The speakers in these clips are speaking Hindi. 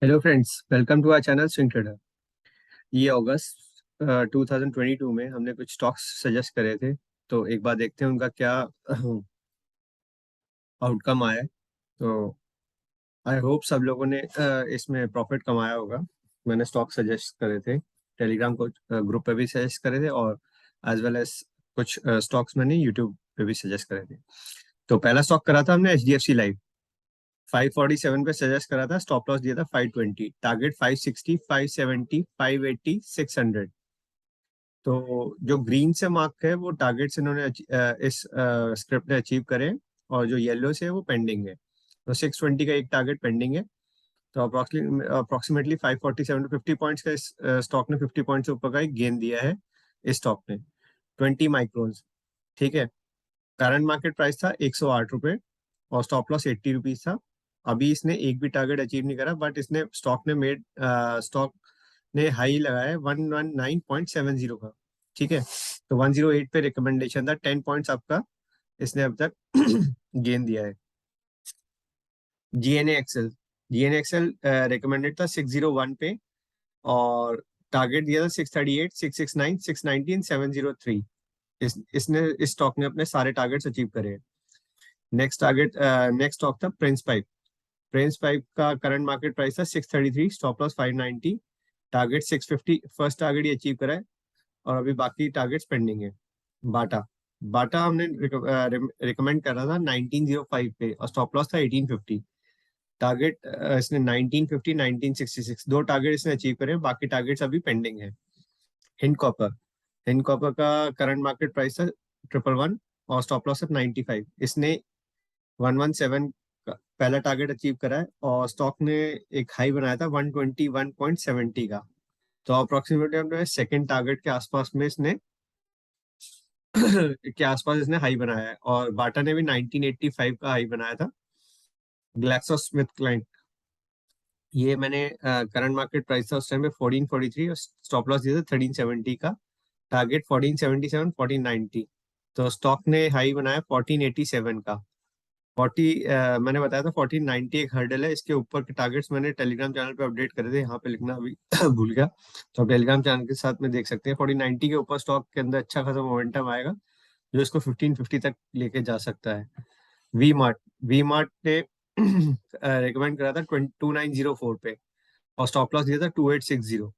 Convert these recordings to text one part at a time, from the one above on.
Hello friends, welcome to our channel swing trader. ये अगस्त 2022 में हमने कुछ स्टॉक्स सजेस्ट करे थे, तो एक बार देखते हैं उनका क्या आउटकम आया है। तो आई होप सब लोगों ने इसमें प्रॉफिट कमाया होगा। मैंने स्टॉक सजेस्ट करे थे, टेलीग्राम को ग्रुप पे भी सजेस्ट करे थे, और एज वेल एज कुछ स्टॉक्स मैंने यूट्यूब पे भी सजेस्ट करे थे। तो पहला स्टॉक करा था हमने HDFC लाइफ। 547 पे सजेस्ट करा था, स्टॉप लॉस दिया था 520, टारगेट 560, 570, 580, 600। तो जो ग्रीन से मार्क है वो टारगेट्स इन्होंने इस स्क्रिप्ट ने अचीव करे, और जो येलो से है वो पेंडिंग है। तो 620 का एक टारगेट पेंडिंग है। तो अप्रोक्सीमेटली 547 टू 50 पॉइंट्स का इस स्टॉक ने 50 पॉइंट से ऊपर का एक गेन दिया है इस स्टॉक ने। 20 माइक्रोन्स, ठीक है। करंट मार्केट प्राइस था 108 रुपये, और स्टॉप लॉस 80 रुपीज था। अभी इसने एक भी टारगेट अचीव नहीं करा, बट इसने स्टॉक ने हाई लगाया है 119.70 का, ठीक है। तो 108 पे रिकमेंडेशन था, 10 पॉइंट्स आपका इसने अब तक गेन दिया है। जीएनए एक्सेल रिकमेंडेड था 601 पे, और टारगेट दिया था 638, 669, 619, 703। इसने इस स्टॉक ने अपने सारे टारगेट्स अचीव करे हैं। नेक्स्ट स्टॉक था प्रिंस पाइप का करंट मार्केट प्राइस था 633, stop loss 590, target 650, first target ये अचीव करा है, और अभी बाकी टारगेट्स पेंडिंग है। बाटा बाटा हमने रिकमेंड करा था 1905 पे, और स्टॉप लॉस था 1850। टारगेट इसने 1950, 1966 दो टारगेट इसने अचीव करे हैं, बाकी टारगेट्स अभी पेंडिंग है। हिंड कॉपर का करंट मार्केट प्राइस था 111, और स्टॉप लॉस है 95। इसने 117 का पहला टारगेट अचीव करा है, और स्टॉक ने एक हाई बनाया था 121.70 का। तो अप्रोक्सीमेटली हमने सेकंड टारगेट के आसपास में इसने के आसपास इसने हाई बनाया है। और बाटा ने भी 1985 का हाई बनाया था। ग्लैक्सोस्मिथक्लाइन, ये मैंने करंट मार्केट प्राइस था उस टाइम पे 1443, और स्टॉप लॉस दिया था 1370 का, टारगेट 1477, 1490। तो स्टॉक ने हाई बनाया 1487 का। मैंने बताया था 1490 एक हर्डल है, इसके ऊपर के टारगेट्स मैंने टेलीग्राम चैनल पे अपडेट करे थे, यहाँ पे लिखना अभी भूल गया। तो आप टेलीग्राम चैनल के साथ में देख सकते हैं। 1490 के ऊपर स्टॉक के अंदर अच्छा खासा मोमेंटम आएगा, जो इसको 1550 तक लेके जा सकता है। वी मार्ट ने रिकमेंड करा था 2904 पे, और स्टॉप लॉस दिया था 2860।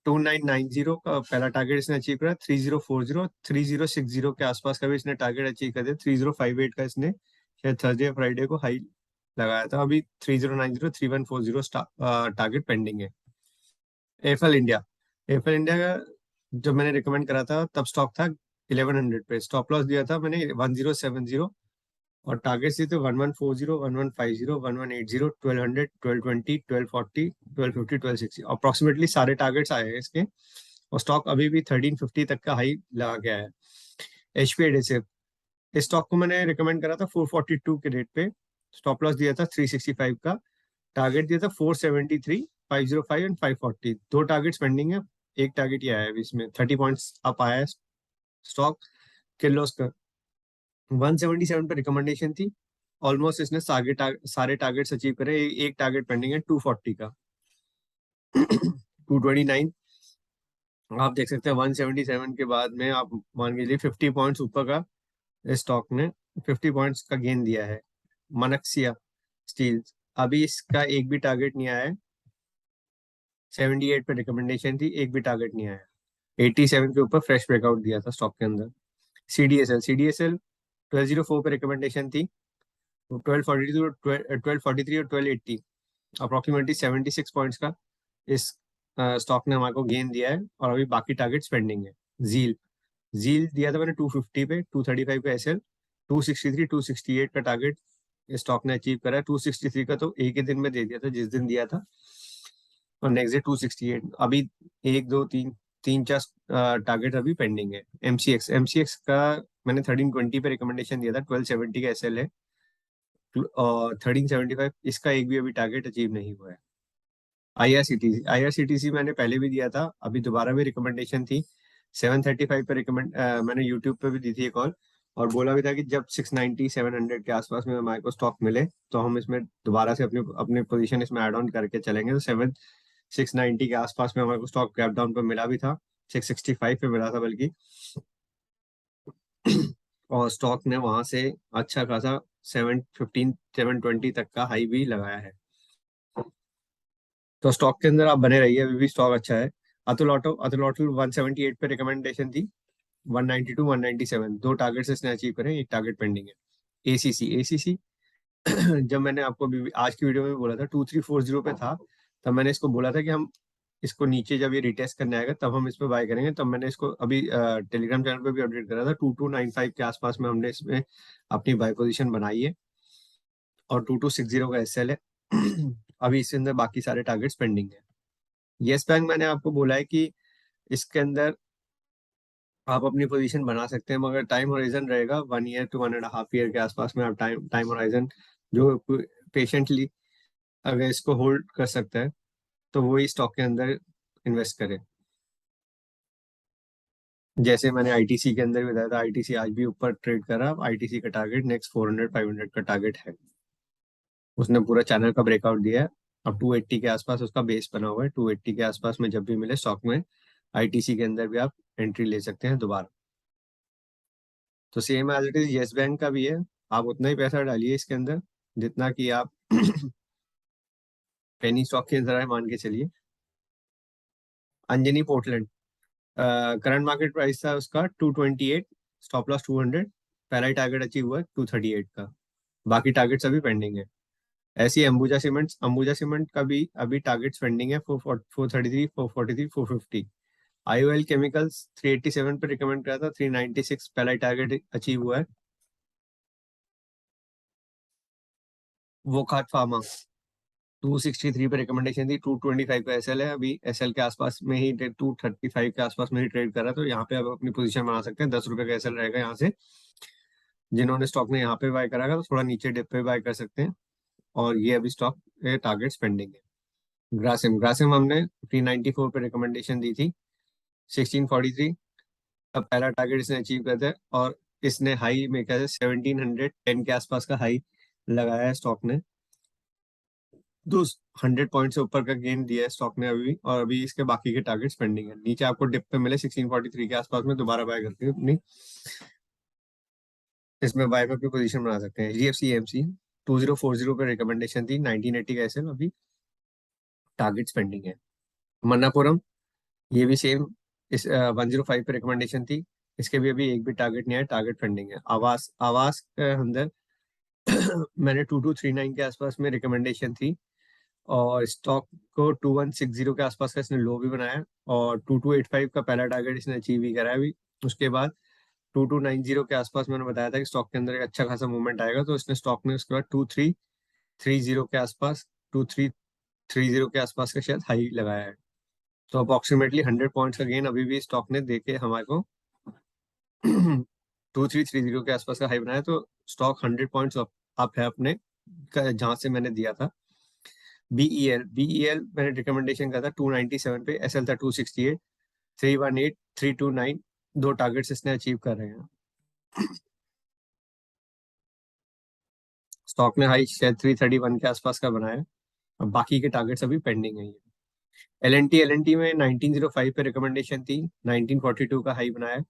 2990 का पहला टारगेट इसने अचीव करा, 3040, 3060 के आसपास का भी इसने टारगेट अचीव कर दिया। 3058 का इसने शायद थर्सडे फ्राइडे को हाई लगाया था। अभी 3090, 3140 टारगेट पेंडिंग है। एफएल इंडिया का जब मैंने रिकमेंड करा था तब स्टॉक था 1100 पे, स्टॉप लॉस दिया था मैंने 1070, और टारगेट्स दिए थे 1140, 1150, 1180, 1200, 1220, 1240, 1250, 1260। अप्रोक्सीमेटली सारे टारगेट्स आए हैं इसके, और स्टॉक अभी भी 1350 तक का हाई लगा गया है। HP एडेसिव, इस स्टॉक को मैंने रिकमेंड करा था 442 के रेट पे, स्टॉप लॉस दिया था 365 का, टारगेट दिया था 473, 505 एंड 540। दो टारगेट्स पेंडिंग है, एक टारगेट ये आया है अभी इसमें 30 पॉइंट्स अप आया है स्टॉक के लॉस का। 177 पे रिकमेंडेशन थी, ऑलमोस्ट इसने सारे टारगेट्स अचीव करे। एक टारगेट पेंडिंग है 240 का। 229 आप देख सकते हैं। 177 के बाद में आप मान के चलिए 50 पॉइंट्स ऊपर का इस स्टॉक ने 50 पॉइंट्स का गेन दिया है। मनक्सिया स्टील, अभी इसका एक भी टारगेट नहीं आया है। 78 पे रिकमेंडेशन थी, एक भी टारगेट नहीं आया। 87 के ऊपर फ्रेश ब्रेकआउट दिया था स्टॉक के अंदर। सीडीएसएल 1204 पे रिकमेंडेशन थी, 1243 और 1280, अप्रोक्सीमेटली 76 पॉइंट्स का इस स्टॉक ने हमारे को गेन दिया है, और अभी बाकी टारगेट्स पेंडिंग है। जील जील दिया था मैंने 250 पे, 235 का एसएल, 263, 268 का टारगेट स्टॉक ने अचीव करा है। 263 का तो एक ही दिन में दे दिया था जिस दिन दिया था, और नेक्स्ट डे 268। अभी एक दो तीन तीन चार टारगेट अभी पेंडिंग है। एमसीएक्स का मैंने 1320 पे रिकमेंडेशन दिया था, 1270 का एसएल है, और 1375 इसका एक भी अभी टारगेट अचीव नहीं हुआ है। आईआरसीटीसी मैंने पहले भी दिया था, अभी दोबारा भी रिकमेंडेशन थी 735 पे मैंने यूट्यूब पे भी दी थी एक और, और बोला भी था कि जब 690 700 के आसपास में हमारे को स्टॉक मिले तो हम इसमें दोबारा से अपनी अपनी पोजीशन इसमें ऐड ऑन करके चलेंगे। तो 690 के आसपास में हमारे को स्टॉक गैप डाउन पे मिला भी था, 665 पे मिला था बल्कि। और स्टॉक ने वहां से अच्छा खासा 715 720 तक का हाई भी लगाया है। तो स्टॉक के अंदर आप बने रहिए, अभी भी स्टॉक अच्छा है। अतुल ऑटो 178 पे रिकमेंडेशन थी, 192 197 दो टारगेट्स इसने अचीव करे, एक टारगेट पेंडिंग है। एसीसी जब मैंने आपको अभी आज की वीडियो में बोला था 2340 पे था, तब मैंने इसको बोला था कि हम इसको नीचे जब ये रिटेस्ट करने आएगा तब हम इस पे बाय करेंगे। तब मैंने इसको अभी टेलीग्राम चैनल पे भी अपडेट करा था, 2295 के आसपास में हमने इसमें अपनी बाय पोजीशन बनाई है और 2260 का एसएल है। अभी इसके अंदर बाकी सारे टारगेट्स पेंडिंग है। येस बैंक मैंने आपको बोला है कि इसके अंदर आप अपनी पोजीशन बना सकते हैं, मगर टाइम होराइजन रहेगा 1 ईयर to 1.5 ईयर के आसपास में। आप टाइम होराइजन जो पेशेंटली अगर इसको होल्ड कर सकता है तो वही स्टॉक के अंदर इन्वेस्ट करे। जैसे मैंने आईटीसी के अंदर भी बताया था, आईटीसी आज भी ऊपर ट्रेड कर रहा है। आईटीसी का टारगेट नेक्स्ट 400 500 का टारगेट है। उसने पूरा चैनल का ब्रेकआउट दिया है। अब 280 के आसपास उसका बेस बना हुआ है। 280 के आसपास में जब भी मिले स्टॉक में आईटीसी के अंदर भी आप एंट्री ले सकते हैं दोबारा। तो same as it is Yes Bank का भी है, आप उतना ही पैसा डालिए इसके अंदर जितना कि आप पेनी स्टॉक की तरह मान के चलिए। Anjani Portland current market price था उसका 228, स्टॉप लॉस 200, पहला ही टारगेट अचीव हुआ है 238 का, बाकी टारगेट्स अभी पेंडिंग है। ऐसी अंबुजा सीमेंट का भी अभी टारगेट्स पेंडिंग है, 433 443 450। आईओएल केमिकल्स 387 पे रिकमेंड करा था, 396 पहला ही टारगेट अचीव हुआ है। वो खाट फार्मा 263 पे रिकमेंडेशन थी, 225 का एसएल है, अभी एसएल के आसपास में ही 235 के आसपास में ही ट्रेड कर रहा है। तो यहाँ पे आप अपनी पोजीशन बना सकते हैं, 10 रुपए का एसएल रहेगा यहाँ से। जिन्होंने स्टॉक ने यहाँ पे बाय करा तो थोड़ा नीचे डिप पे बाय कर सकते हैं। और ये अभी स्टॉक टारगेट्स पेंडिंग है। ग्रासिम हमने 394 पे रिकमेंडेशन दी थी, 1643 अब पहला टारगेट इसने अचीव कर दिया। और इसने हाई में क्या 1710 के आसपास का हाई लगाया है स्टॉक ने। दो 100 पॉइंट से ऊपर का गेन दिया है स्टॉक ने अभी भी, और अभी इसके बाकी के टारगेट्स पेंडिंग है। नीचे आपको डिप पे मिले 1643 के आसपास में दोबारा बाय करके अपनी इसमें बाय पे अपनी पोजीशन बना सकते हैं। एचडीएफसी एमसी 2040 पे रिकमेंडेशन थी, 1980 का एसएल, अभी टारगेट्स पेंडिंग है। मन्नापुरम ये भी सेम, इस 105 पे रिकमेंडेशन थी, इसके भी अभी एक भी टारगेट नहीं है, टारगेट पेंडिंग है। आवास आवास के अंदर मैंने 2239 के आसपास में रिकमेंडेशन थी, और स्टॉक को 2160 के आसपास का इसने लो भी बनाया है, और 2285 का पहला टारगेट इसने अचीव भी करा है अभी। उसके बाद 2290 के आसपास मैंने बताया था कि स्टॉक के अंदर एक अच्छा खासा मूवमेंट आएगा, तो इसने स्टॉक ने उसके बाद 2330 के आसपास 2330 के आसपास का शायद हाई लगाया है। तो अप्रोक्सीमेटली 100 पॉइंट्स का गेन अभी भी स्टॉक ने देके हमारे को 2330 के आसपास का हाई बनाया। तो स्टॉक 100 पॉइंट्स अप है अपने जहां से मैंने दिया था। बीईएल मैंने रिकमेंडेशन करा था 297 पे, एसएल था 268, 318 329 दो टारगेट्स इसने अचीव कर रहे हैं। स्टॉक ने हाई शायद 331 के आसपास का बनाया है, और बाकी के टारगेट्स अभी पेंडिंग है। एल एन टी में 1905 पे रिकमेंडेशन थी, 1942 का हाई बनाया है।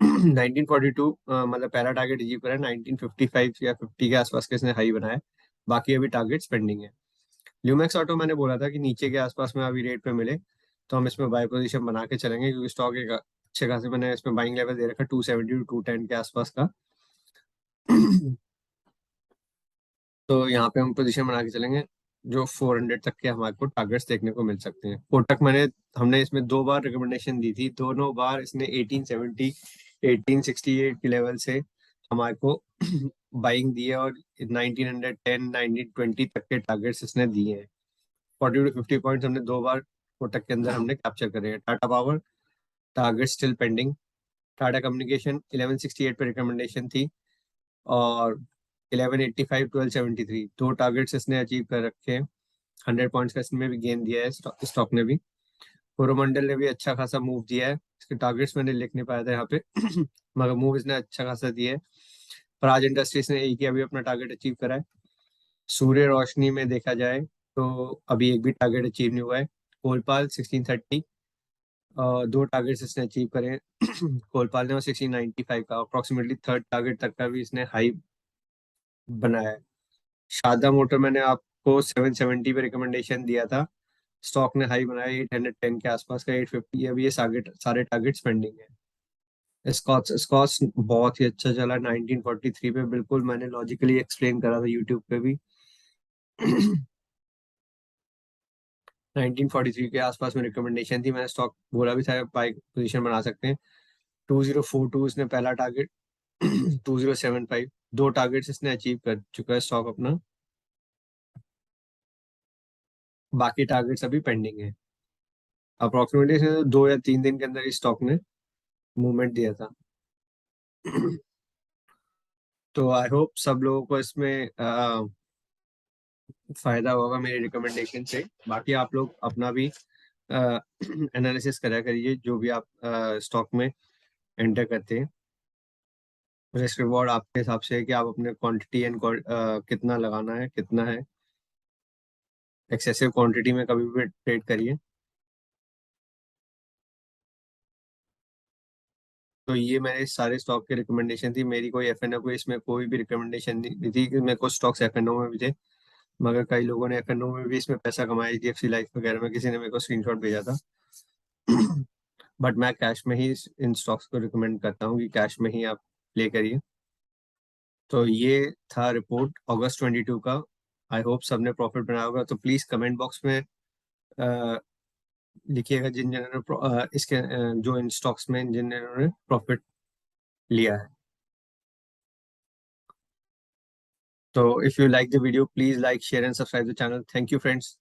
1942 मतलब पहला टारगेट अचीव करा है, 1955 या 50 के आसपास के इसने हाई बनाया है, बाकी अभी टारगेट्स पेंडिंग है। ल्यूमेक्स ऑटो मैंने बोला था कि नीचे के आसपास में अभी रेट पे मिले तो हम इसमें बाय पोजीशन बना के चलेंगे, क्योंकि स्टॉक एक अच्छे खासे मैंने इसमें बाइंग लेवल दे रखा 270 टू 210 के आसपास का। तो यहाँ पे हम पोजीशन बना के चलेंगे, जो 400 तक के हमारे को टारगेट्स देखने को मिल सकते हैं। कोटक हमने इसमें 2 बार रिकमेंडेशन दी थी, दोनों बार इसने 1870 1868 के लेवल से हमारे को बाइंग दी है, और 1910 1920 तक के टारगेट्स इसने दिए हैं। 40 to 50 पॉइंट्स हमने 2 बार कोटक के अंदर हमने कैप्चर करे हैं। Tata power target still pending. Tata communication 1168 पे रिकमेंडेशन थी, और 1185 1273 दो टारगेट्स इसने अचीव कर रखे हैं। 100 पॉइंट्स का इसमें भी गेन दिया है स्टॉक ने भी। कोरोमंडल ने भी अच्छा खासा मूव दिया है, इसके टारगेट्स मैंने लिख नहीं पाया था यहाँ पे मगर मूव इसने अच्छा खासा दिया है। प्राज इंडस्ट्रीज ने एक ही अभी अपना टारगेट अचीव करा है। सूर्य रोशनी में देखा जाए तो अभी एक भी टारगेट अचीव नहीं हुआ है। कोलपाल 1630, दो टारगेट्स इसने अचीव करे हैं कोलपाल ने, और 1695 का अप्रोक्सीमेटली थर्ड टारगेट तक का भी इसने हाई बनाया है। शारदा मोटर मैंने आपको 770 पे रिकमेंडेशन दिया था, स्टॉक ने हाई बनाया 810 के आसपास का, 850। अभी ये सारे टारगेट्स पेंडिंग है। स्कॉच स्कॉच बहुत ही अच्छा चला 1943 पे, बिल्कुल मैंने लॉजिकली एक्सप्लेन करा था यूट्यूब पे भी 1943 के आसपास में रिकमेंडेशन थी, मैंने स्टॉक बोला भी था बाई पोजीशन बना सकते हैं। 2042 इसने पहला टारगेट 2075, दो टारगेट्स इसने अचीव कर चुका है स्टॉक अपना, बाकी टारगेट्स अभी पेंडिंग है। अप्रोक्सीमेटली इसने 2 या 3 दिन के अंदर इस स्टॉक ने मूवमेंट दिया था तो आई होप सब लोगों को इसमें फायदा होगा मेरे रिकमेंडेशन से। बाकी आप लोग अपना भी एनालिसिस करा करिए जो भी आप स्टॉक में एंटर करते हैं। रिस्क रिवॉर्ड आपके हिसाब से है कि आप अपने क्वांटिटी एंड कितना लगाना है, कितना है। एक्सेसिव क्वांटिटी में कभी भी ट्रेड करिए। तो ये मेरे सारे स्टॉक के रिकमेंडेशन थी, मेरी कोई एफएनओ को इसमें कोई भी रिकमेंडेशन नहीं थी कि मेरे को स्टॉक्स एफएनओ में भी थे, मगर कई लोगों ने एफएनओ में भी इसमें पैसा कमाया, एचडीएफसी लाइफ वगैरह में किसी ने मेरे को स्क्रीनशॉट भेजा था बट मैं कैश में ही इन स्टॉक्स को रिकमेंड करता हूँ कि कैश में ही आप प्ले करिए। तो ये था रिपोर्ट अगस्त 22 का। आई होप सबने प्रॉफिट बनाया होगा, तो प्लीज कमेंट बॉक्स में लिखिएगा जिन जिन्होंने इसके जो इन स्टॉक्स में जिन जिन्होंने प्रॉफिट लिया है। तो if you like the video please like share and subscribe the channel. Thank you friends.